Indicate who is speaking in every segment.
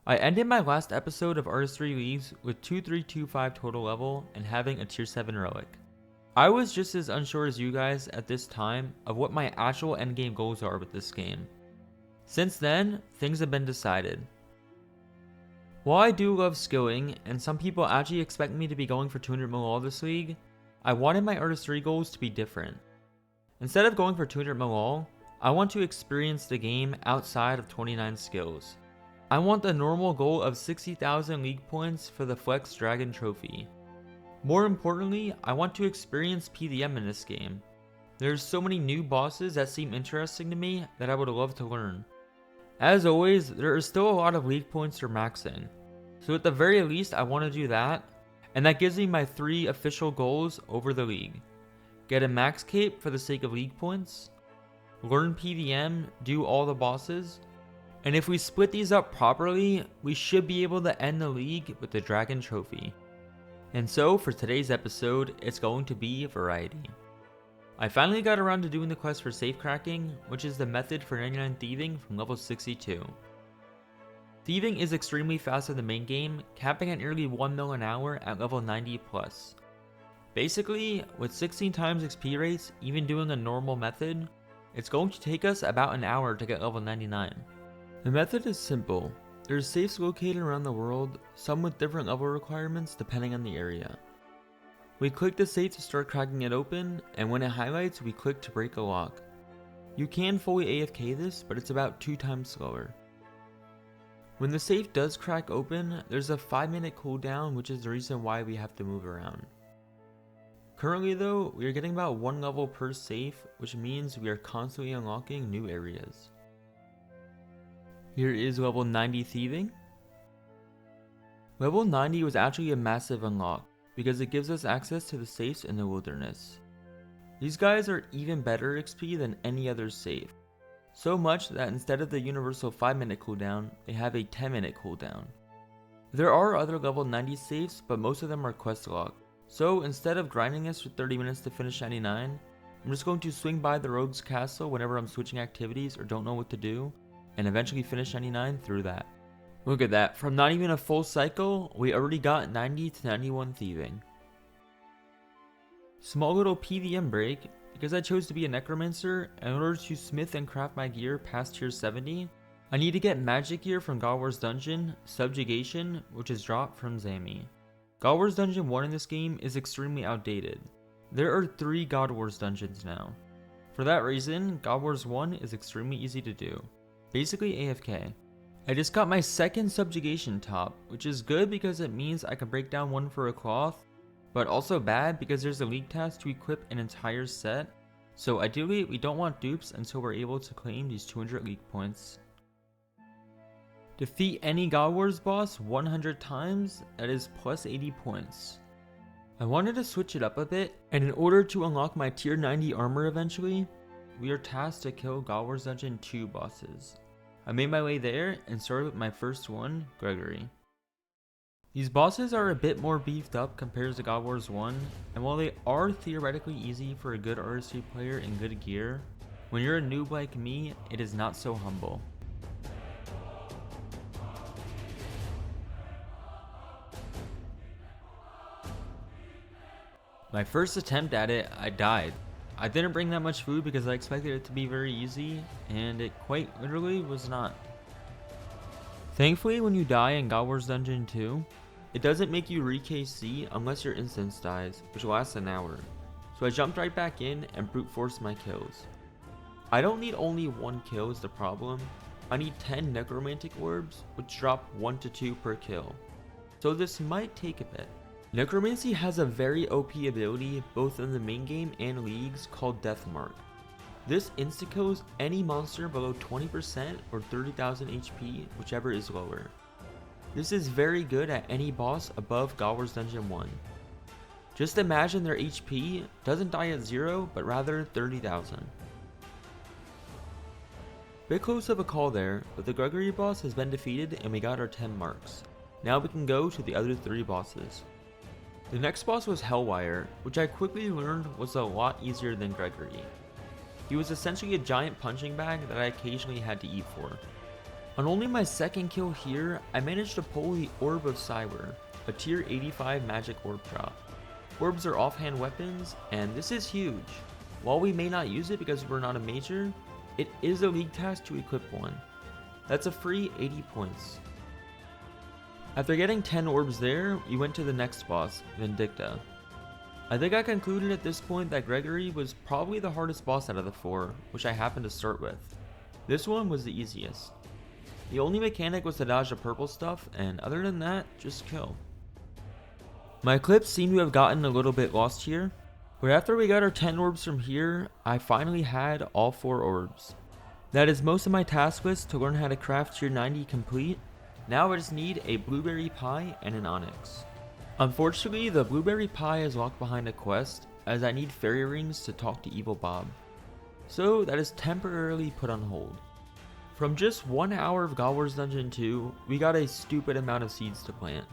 Speaker 1: I ended my last episode of Rs3 Leagues with 2325 total level and having a tier 7 relic. I was just as unsure as you guys at this time of what my actual endgame goals are with this game. Since then, things have been decided. While I do love skilling, and some people actually expect me to be going for 200 Malal this league, I wanted my Rs3 goals to be different. Instead of going for 200 Malal, I want to experience the game outside of 29 skills. I want the normal goal of 60,000 league points for the Flex Dragon trophy. More importantly, I want to experience PVM in this game. There's so many new bosses that seem interesting to me that I would love to learn. As always, there is still a lot of league points for maxing, so at the very least I want to do that, and that gives me my 3 official goals over the league. Get a max cape for the sake of league points, learn PVM, do all the bosses, and if we split these up properly, we should be able to end the league with the Dragon Trophy. And so for today's episode, it's going to be variety. I finally got around to doing the quest for safe cracking, which is the method for 99 thieving from level 62. Thieving is extremely fast in the main game, capping at nearly 1 mil an hour at level 90 plus. Basically, with 16 times XP rates, even doing a normal method, it's going to take us about an hour to get level 99. The method is simple. There's safes located around the world, some with different level requirements depending on the area. We click the safe to start cracking it open, and when it highlights, we click to break a lock. You can fully AFK this, but it's about 2 times slower. When the safe does crack open, there's a 5-minute cooldown, which is the reason why we have to move around. Currently though, we are getting about 1 level per safe, which means we are constantly unlocking new areas. Here is level 90 thieving. Level 90 was actually a massive unlock, because it gives us access to the safes in the wilderness. These guys are even better XP than any other safe, so much that instead of the universal 5-minute cooldown, they have a 10-minute cooldown. There are other level 90 safes, but most of them are quest locked, so instead of grinding this for 30 minutes to finish 99, I'm just going to swing by the rogue's castle whenever I'm switching activities or don't know what to do, and eventually finish 99 through that. Look at that, from not even a full cycle, we already got 90 to 91 thieving. Small little PVM break, because I chose to be a necromancer, in order to smith and craft my gear past tier 70, I need to get magic gear from God War's dungeon, Subjugation, which is dropped from Zami. God War's dungeon 1 in this game is extremely outdated. There are 3 God Wars dungeons now. For that reason, God Wars 1 is extremely easy to do. Basically AFK. I just got my 2nd subjugation top, which is good because it means I can break down one for a cloth, but also bad because there's a league task to equip an entire set, so ideally we don't want dupes until we're able to claim these 200 league points. Defeat any God Wars boss 100 times, that is plus 80 points. I wanted to switch it up a bit, and in order to unlock my tier 90 armor eventually, we are tasked to kill God Wars Dungeon 2 bosses. I made my way there and started with my first one, Gregory. These bosses are a bit more beefed up compared to God Wars 1, and while they are theoretically easy for a good Rs3 player in good gear, when you're a noob like me, it is not so humble. My first attempt at it, I died. I didn't bring that much food because I expected it to be very easy, and it quite literally was not. Thankfully, when you die in God Wars Dungeon 2, it doesn't make you re-KC unless your instance dies, which lasts an hour. So I jumped right back in and brute forced my kills. I don't need only 1 kill is the problem. I need 10 necromantic orbs, which drop 1 to 2 per kill. So this might take a bit. Necromancy has a very OP ability both in the main game and leagues called Death Mark. This insta-kills any monster below 20% or 30,000 HP, whichever is lower. This is very good at any boss above God Wars Dungeon 1. Just imagine their HP doesn't die at 0, but rather 30,000. Bit close of a call there, but the Gregory boss has been defeated and we got our 10 marks. Now we can go to the other 3 bosses. The next boss was Hellwire, which I quickly learned was a lot easier than Gregory. He was essentially a giant punching bag that I occasionally had to eat for. On only my second kill here, I managed to pull the Orb of Cyber, a tier 85 magic orb drop. Orbs are offhand weapons, and this is huge. While we may not use it because we're not a major, it is a league task to equip one. That's a free 80 points. After getting 10 orbs there, we went to the next boss, Vindicta. I think I concluded at this point that Gregory was probably the hardest boss out of the 4, which I happened to start with. This one was the easiest. The only mechanic was to dodge the purple stuff, and other than that, just kill. My clips seem to have gotten a little bit lost here, but after we got our 10 orbs from here, I finally had all 4 orbs. That is most of my task list to learn how to craft tier 90 complete. Now I just need a blueberry pie and an onyx. Unfortunately, the blueberry pie is locked behind a quest, as I need fairy rings to talk to Evil Bob. So that is temporarily put on hold. From just 1 hour of God Wars Dungeon 2, we got a stupid amount of seeds to plant.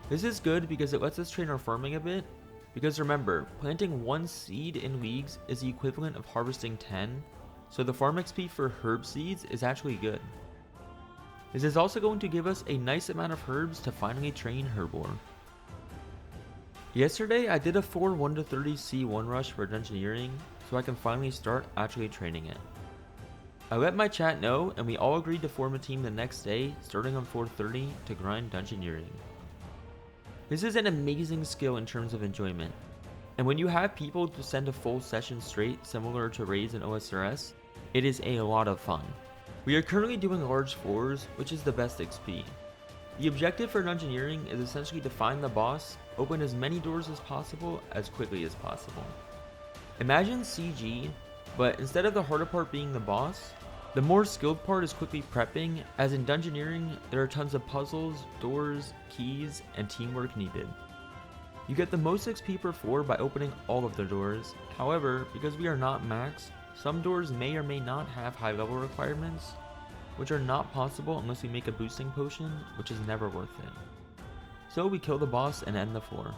Speaker 1: This is good because it lets us train our farming a bit, because remember, planting 1 seed in leagues is the equivalent of harvesting 10, so the farm XP for herb seeds is actually good. This is also going to give us a nice amount of herbs to finally train Herbor. Yesterday I did a 4 1-30 C1 rush for dungeoneering, so I can finally start actually training it. I let my chat know, and we all agreed to form a team the next day, starting on 4:30 to grind dungeoneering. This is an amazing skill in terms of enjoyment, and when you have people to send a full session straight similar to raids and OSRS, it is a lot of fun. We are currently doing large floors, which is the best XP. The objective for dungeoneering is essentially to find the boss, open as many doors as possible as quickly as possible. Imagine CG, but instead of the harder part being the boss, the more skilled part is quickly prepping, as in dungeoneering there are tons of puzzles, doors, keys, and teamwork needed. You get the most XP per floor by opening all of the doors. However, because we are not max, some doors may or may not have high level requirements, which are not possible unless we make a boosting potion, which is never worth it. So we kill the boss and end the floor.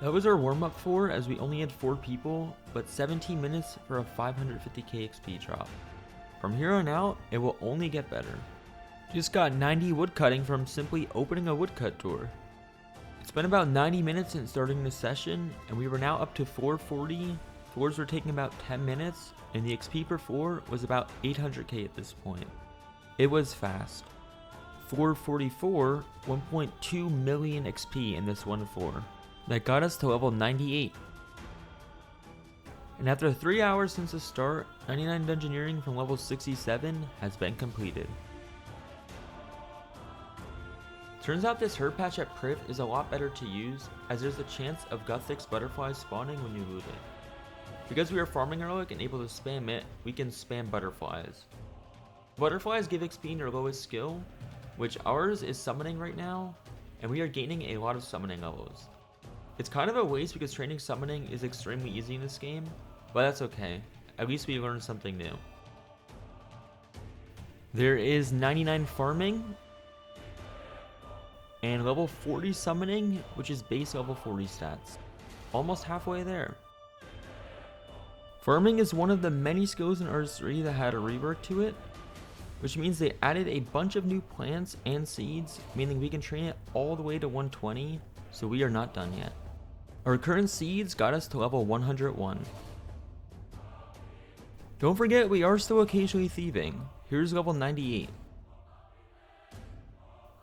Speaker 1: That was our warm up floor, as we only had 4 people, but 17 minutes for a 550k XP drop. From here on out, it will only get better. Just got 90 woodcutting from simply opening a woodcut door. It's been about 90 minutes since starting the session, and we were now up to 440. Floors were taking about 10 minutes, and the XP per floor was about 800k at this point. It was fast. 444, 1.2 million XP in this one floor. That got us to level 98. And after 3 hours since the start, 99 dungeoneering from level 67 has been completed. Turns out this herb patch at Priv is a lot better to use, as there's a chance of Guthix butterflies spawning when you loot it. Because we are farming relic and able to spam it, we can spam butterflies. Butterflies give XP in your lowest skill, which ours is summoning right now, and we are gaining a lot of summoning levels. It's kind of a waste because training summoning is extremely easy in this game, but that's okay. At least we learned something new. There is 99 farming and level 40 summoning, which is base level 40 stats. Almost halfway there. Farming is one of the many skills in Rs3 that had a rework to it, which means they added a bunch of new plants and seeds, meaning we can train it all the way to 120, so we are not done yet. Our current seeds got us to level 101. Don't forget, we are still occasionally thieving. Here's level 98.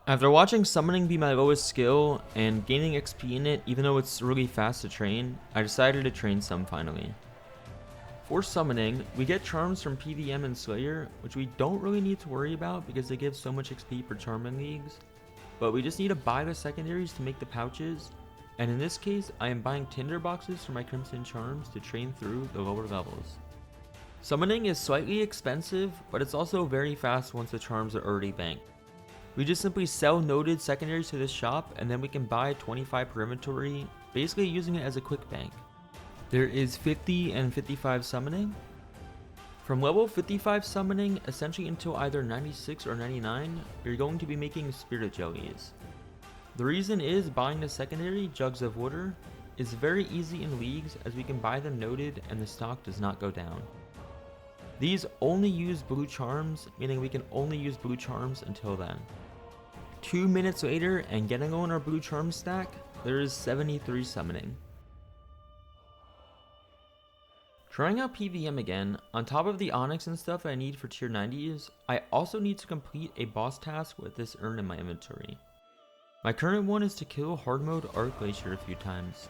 Speaker 1: After watching summoning be my lowest skill and gaining XP in it even though it's really fast to train, I decided to train some finally. For summoning, we get charms from PVM and Slayer, which we don't really need to worry about because they give so much XP per charm in leagues, but we just need to buy the secondaries to make the pouches, and in this case I am buying tinder boxes for my Crimson Charms to train through the lower levels. Summoning is slightly expensive, but it's also very fast once the charms are already banked. We just simply sell noted secondaries to this shop, and then we can buy 25 per inventory, basically using it as a quick bank. There is 50 and 55 summoning. From level 55 summoning, essentially until either 96 or 99, you're going to be making spirit jellies. The reason is buying the secondary jugs of water is very easy in leagues, as we can buy them noted and the stock does not go down. These only use blue charms, meaning we can only use blue charms until then. 2 minutes later, and getting on our blue charm stack, there is 73 summoning. Trying out PVM again, on top of the onyx and stuff I need for tier 90s, I also need to complete a boss task with this urn in my inventory. My current one is to kill hard mode Arc Glacier a few times.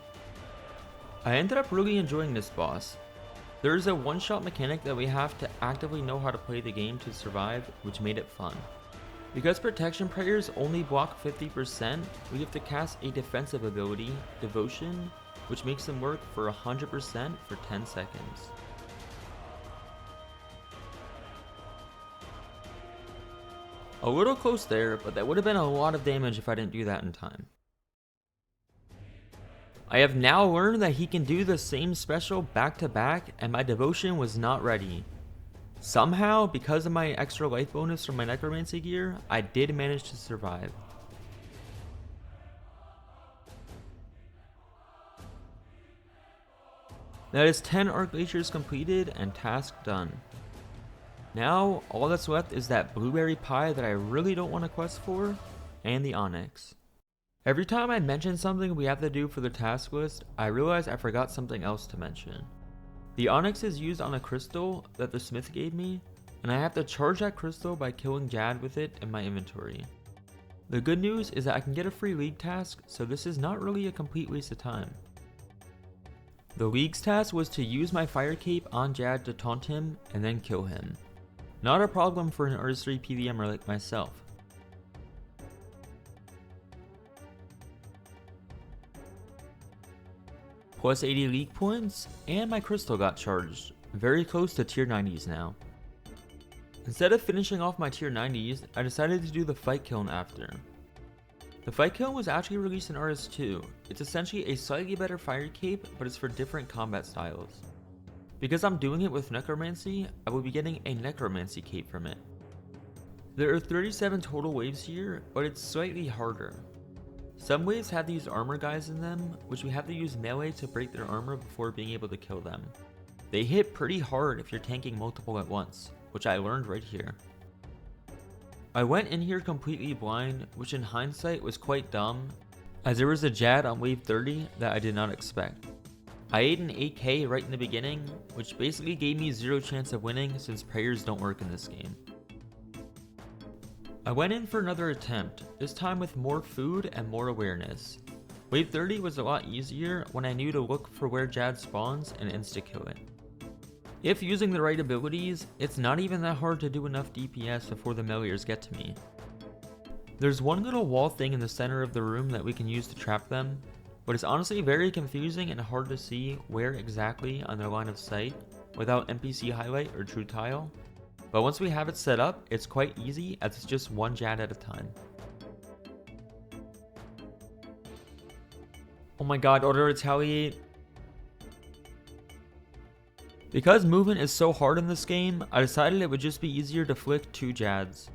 Speaker 1: I ended up really enjoying this boss. There is a one-shot mechanic that we have to actively know how to play the game to survive, which made it fun. Because protection prayers only block 50%, we have to cast a defensive ability, Devotion, which makes them work for 100% for 10 seconds. A little close there, but that would have been a lot of damage if I didn't do that in time. I have now learned that he can do the same special back to back, and my devotion was not ready. Somehow, because of my extra life bonus from my necromancy gear, I did manage to survive. That is 10 Arc Glaciers completed and task done. Now, all that's left is that blueberry pie that I really don't want to quest for, and the onyx. Every time I mention something we have to do for the task list, I realize I forgot something else to mention. The onyx is used on a crystal that the smith gave me, and I have to charge that crystal by killing Jad with it in my inventory. The good news is that I can get a free league task, so this is not really a complete waste of time. The Leagues task was to use my fire cape on Jad to taunt him and then kill him. Not a problem for an Rs3 PVMer like myself. Plus 80 league points, and my crystal got charged. Very close to tier 90s now. Instead of finishing off my tier 90s, I decided to do the fight kiln after. The fight kiln was actually released in Rs2. It's essentially a slightly better fire cape, but it's for different combat styles. Because I'm doing it with necromancy, I will be getting a necromancy cape from it. There are 37 total waves here, but it's slightly harder. Some waves have these armor guys in them, which we have to use melee to break their armor before being able to kill them. They hit pretty hard if you're tanking multiple at once, which I learned right here. I went in here completely blind, which in hindsight was quite dumb, as there was a Jad on wave 30 that I did not expect. I ate an 8k right in the beginning, which basically gave me zero chance of winning since prayers don't work in this game. I went in for another attempt, this time with more food and more awareness. Wave 30 was a lot easier when I knew to look for where Jad spawns and insta-kill it. If using the right abilities, it's not even that hard to do enough DPS before the meleeers get to me. There's one little wall thing in the center of the room that we can use to trap them, but it's honestly very confusing and hard to see where exactly on their line of sight without NPC highlight or true tile. But once we have it set up, it's quite easy as it's just one Jad at a time. Oh my god, auto retaliate. Because movement is so hard in this game, I decided it would just be easier to flick 2 Jads.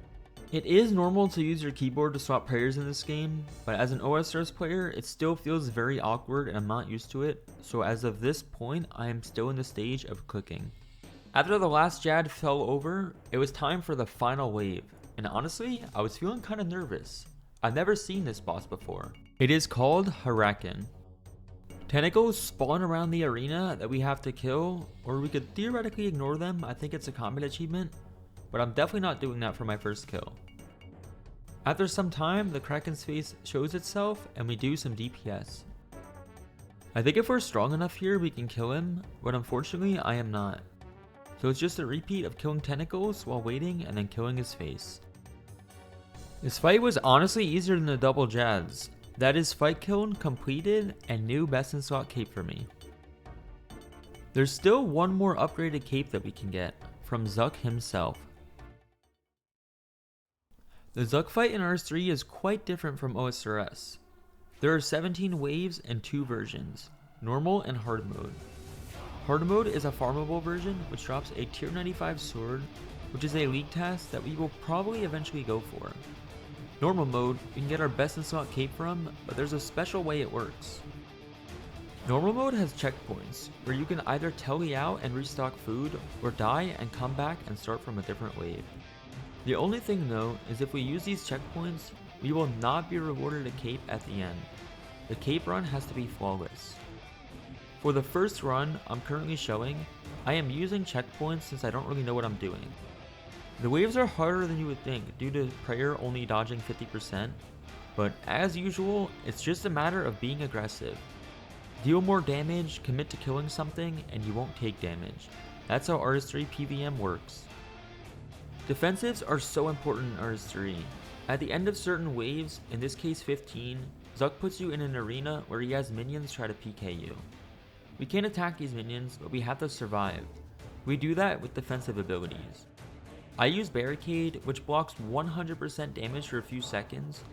Speaker 1: It is normal to use your keyboard to swap prayers in this game, but as an OSRS player, it still feels very awkward and I'm not used to it, so as of this point, I am still in the stage of clicking. After the last Jad fell over, it was time for the final wave, and honestly, I was feeling kinda nervous. I've never seen this boss before. It is called Harakin. Tentacles spawn around the arena that we have to kill, or we could theoretically ignore them. I think it's a combat achievement, but I'm definitely not doing that for my first kill. After some time, the Kraken's face shows itself and we do some DPS. I think if we're strong enough here, we can kill him, but unfortunately I am not. So it's just a repeat of killing tentacles while waiting and then killing his face. This fight was honestly easier than the double Jads. That is fight kiln completed and new best in slot cape for me. There's still one more upgraded cape that we can get from Zuk himself. The Zuk fight in Rs3 is quite different from OSRS. There are 17 waves and 2 versions, normal and hard mode. Hard mode is a farmable version which drops a tier 95 sword, which is a league task that we will probably eventually go for. Normal mode, we can get our best in slot cape from, but there's a special way it works. Normal mode has checkpoints, where you can either tele out and restock food, or die and come back and start from a different wave. The only thing though, is if we use these checkpoints, we will not be rewarded a cape at the end. The cape run has to be flawless. For the first run I'm currently showing, I am using checkpoints since I don't really know what I'm doing. The waves are harder than you would think due to prayer only dodging 50%, but as usual, it's just a matter of being aggressive. Deal more damage, commit to killing something, and you won't take damage. That's how Rs3 PVM works. Defensives are so important in Rs3. At the end of certain waves, in this case 15, Zuk puts you in an arena where he has minions try to PK you. We can't attack these minions, but we have to survive. We do that with defensive abilities. I use Barricade, which blocks 100% damage for a few seconds,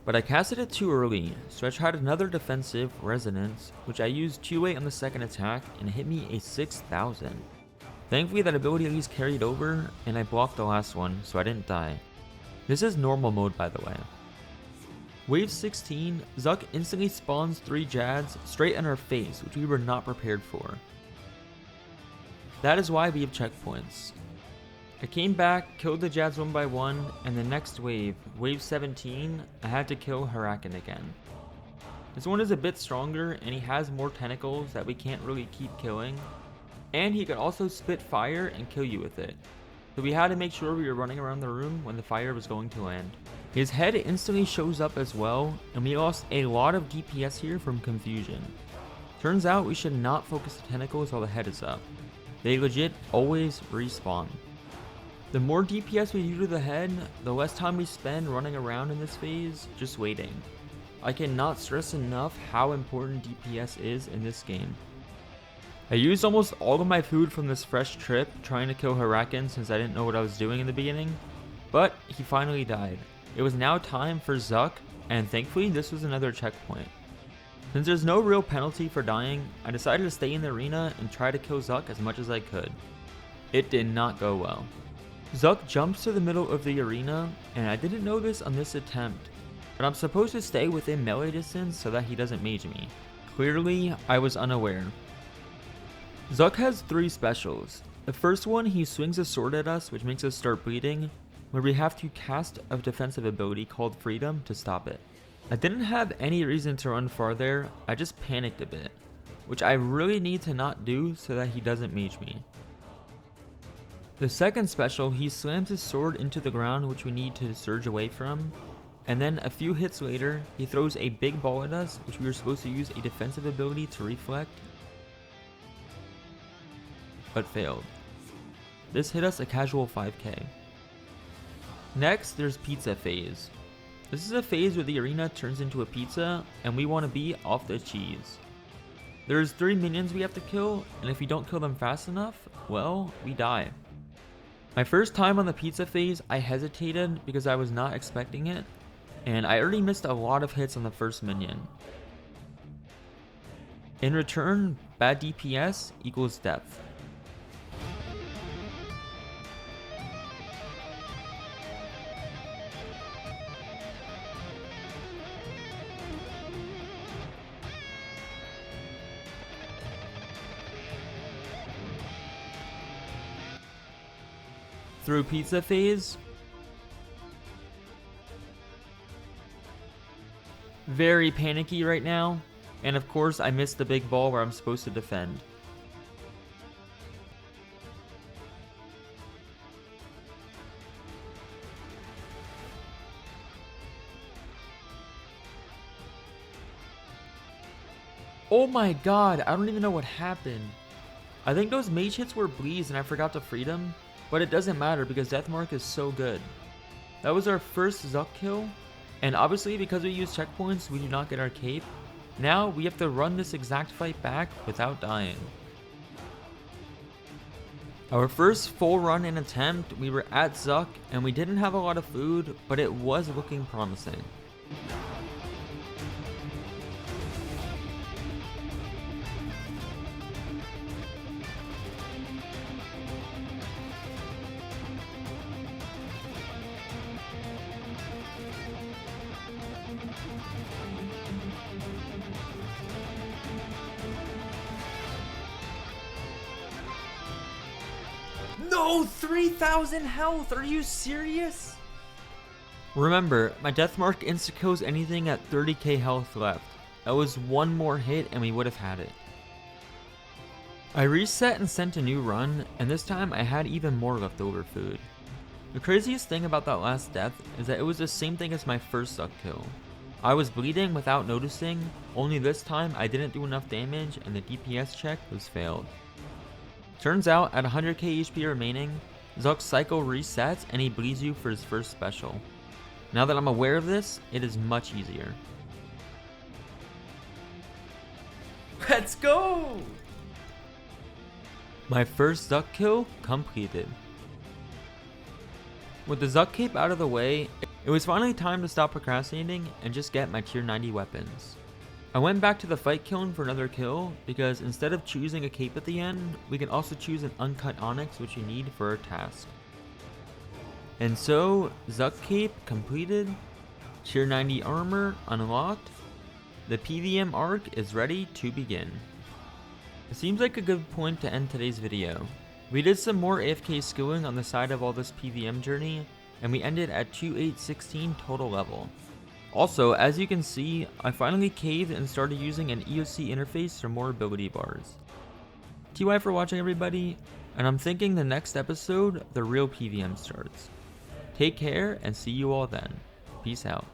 Speaker 1: but I casted it too early, so I tried another defensive, Resonance, which I used 2-8 on the second attack and it hit me a 6000. Thankfully that ability at least carried over, and I blocked the last one, so I didn't die. This is normal mode by the way. Wave 16, Zuk instantly spawns 3 Jads straight in our face, which we were not prepared for. That is why we have checkpoints. I came back, killed the Jads one by one, and the next wave, wave 17, I had to kill Hurakan again. This one is a bit stronger and he has more tentacles that we can't really keep killing, and he could also spit fire and kill you with it. So we had to make sure we were running around the room when the fire was going to land. His head instantly shows up as well, and we lost a lot of DPS here from confusion. Turns out we should not focus the tentacles while the head is up. They legit always respawn. The more DPS we do to the head, the less time we spend running around in this phase, just waiting. I cannot stress enough how important DPS is in this game. I used almost all of my food from this fresh trip trying to kill Hurakan since I didn't know what I was doing in the beginning, but he finally died. It was now time for Zuk, and thankfully this was another checkpoint. Since there's no real penalty for dying, I decided to stay in the arena and try to kill Zuk as much as I could. It did not go well. Zuk jumps to the middle of the arena, and I didn't know this on this attempt, but I'm supposed to stay within melee distance so that he doesn't mage me. Clearly, I was unaware. Zuk has 3 specials. The first one, he swings a sword at us, which makes us start bleeding, where we have to cast a defensive ability called Freedom to stop it. I didn't have any reason to run far there, I just panicked a bit, which I really need to not do so that he doesn't mage me. The second special, he slams his sword into the ground, which we need to surge away from, and then a few hits later, he throws a big ball at us, which we were supposed to use a defensive ability to reflect, but failed. This hit us a casual 5k. Next, there's pizza phase. This is a phase where the arena turns into a pizza, and we want to be off the cheese. There's 3 minions we have to kill, and if we don't kill them fast enough, well, we die. My first time on the pizza phase, I hesitated because I was not expecting it, and I already missed a lot of hits on the first minion. In return, bad DPS equals death. Through pizza phase, very panicky right now, and of course I missed the big ball where I'm supposed to defend. Oh my god, I don't even know what happened. I think those mage hits were bleeds and I forgot to freedom. But it doesn't matter because Deathmark is so good. That was our first Zuk kill, and obviously because we use checkpoints we do not get our cape. Now we have to run this exact fight back without dying. Our first full run and attempt, we were at Zuk and we didn't have a lot of food, but it was looking promising. No, 3,000 health. Are you serious? Remember, my death mark insta-kills anything at 30k health left. That was one more hit and we would have had it. I reset and sent a new run, and this time I had even more leftover food. The craziest thing about that last death is that it was the same thing as my first Zuk kill. I was bleeding without noticing, only this time I didn't do enough damage and the DPS check was failed. Turns out at 100k HP remaining, Zuk's cycle resets and he bleeds you for his first special. Now that I'm aware of this, it is much easier. Let's go! My first Zuk kill completed. With the Zuk Cape out of the way, it was finally time to stop procrastinating and just get my tier 90 weapons. I went back to the fight kiln for another kill because instead of choosing a cape at the end, we can also choose an uncut onyx which you need for our task. And so, Zuk Cape completed, tier 90 armor unlocked, the PVM arc is ready to begin. It seems like a good point to end today's video. We did some more AFK skilling on the side of all this PVM journey, and we ended at 2816 total level. Also, as you can see, I finally caved and started using an EOC interface for more ability bars. TY for watching everybody, and I'm thinking the next episode, the real PVM starts. Take care and see you all then. Peace out.